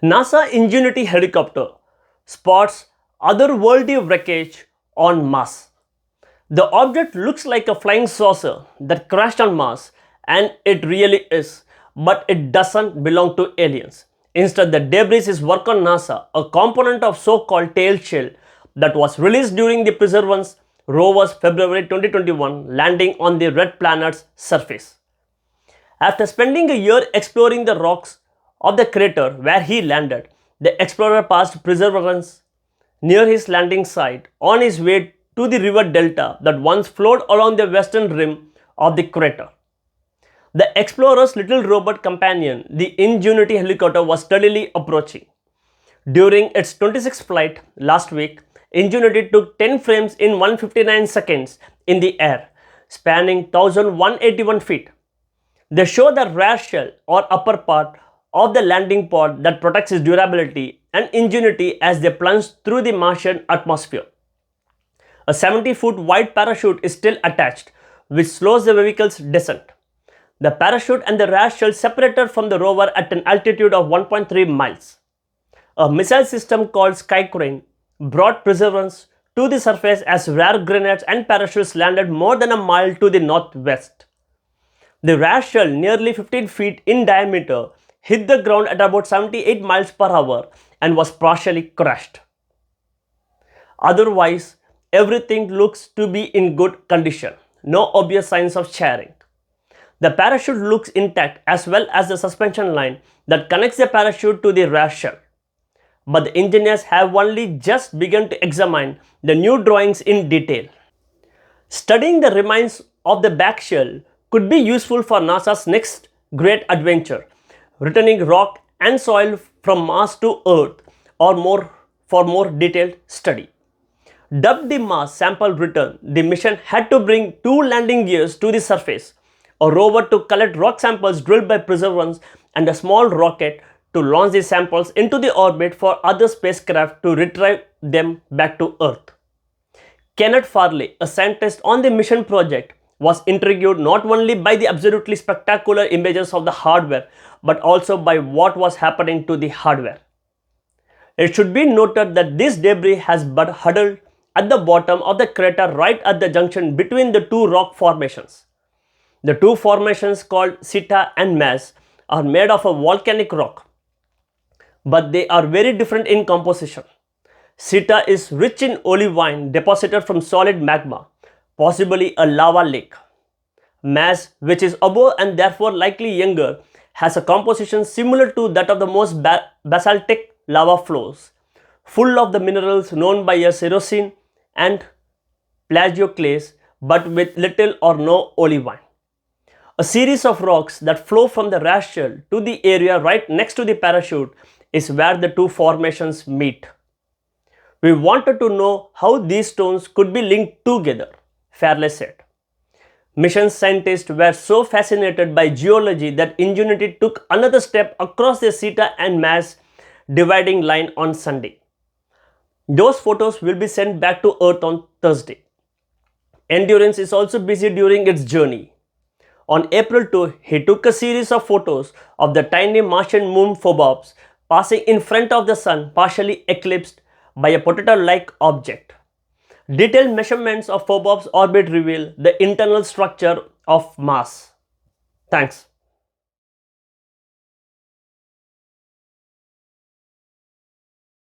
NASA Ingenuity helicopter spots otherworldly wreckage on Mars. The object looks like a flying saucer that crashed on Mars, and it really is, but it doesn't belong to aliens. Instead, the debris is work on NASA, a component of so-called tail shell that was released during the Perseverance rover's February 2021 landing on the red planet's surface. After spending a year exploring the rocks of the crater where he landed, the explorer passed Perseverance near his landing site on his way to the river delta that once flowed along the western rim of the crater. The explorer's little robot companion, the Ingenuity helicopter, was steadily approaching. During its 26th flight last week, Ingenuity took 10 frames in 159 seconds in the air, spanning 1,181 feet. They show the rare shell or upper part of the landing pod that protects its durability and ingenuity as they plunge through the Martian atmosphere. A 70-foot wide parachute is still attached, which slows the vehicle's descent. The parachute and the rare shell separated from the rover at an altitude of 1.3 miles. A missile system called Sky Crane brought Perseverance to the surface as rare grenades and parachutes landed more than a mile to the northwest. The rare shell, nearly 15 feet in diameter, hit the ground at about 78 miles per hour and was partially crushed. Otherwise, everything looks to be in good condition. No obvious signs of charring. The parachute looks intact as well as the suspension line that connects the parachute to the rare shell. But the engineers have only just begun to examine the new drawings in detail. Studying the remains of the back shell could be useful for NASA's next great adventure, returning rock and soil from Mars to Earth or more for more detailed study. Dubbed the Mars Sample Return, the mission had to bring 2 landing gears to the surface, a rover to collect rock samples drilled by Perseverance, and a small rocket to launch the samples into the orbit for other spacecraft to retrieve them back to Earth. Kenneth Farley, a scientist on the mission project, was intrigued not only by the absolutely spectacular images of the hardware, but also by what was happening to the hardware. It should be noted that this debris has been huddled at the bottom of the crater right at the junction between the 2 rock formations. The 2 formations called Sita and Mas are made of a volcanic rock, but they are very different in composition. Sita is rich in olivine deposited from solid magma, possibly a lava lake. Mas, which is above and therefore likely younger, has a composition similar to that of the most basaltic lava flows, full of the minerals known by as cerosine and plagioclase, but with little or no olivine. A series of rocks that flow from the rare shell to the area right next to the parachute is where the 2 formations meet. We wanted to know how these stones could be linked together, Farley said. Mission scientists were so fascinated by geology that Ingenuity took another step across the Sita and Mas dividing line on Sunday. Those photos will be sent back to Earth on Thursday. Endurance is also busy during its journey. On April 2, he took a series of photos of the tiny Martian moon Phobos passing in front of the sun, partially eclipsed by a potato-like object. Detailed measurements of Phobos' orbit reveal the internal structure of Mars. Thanks.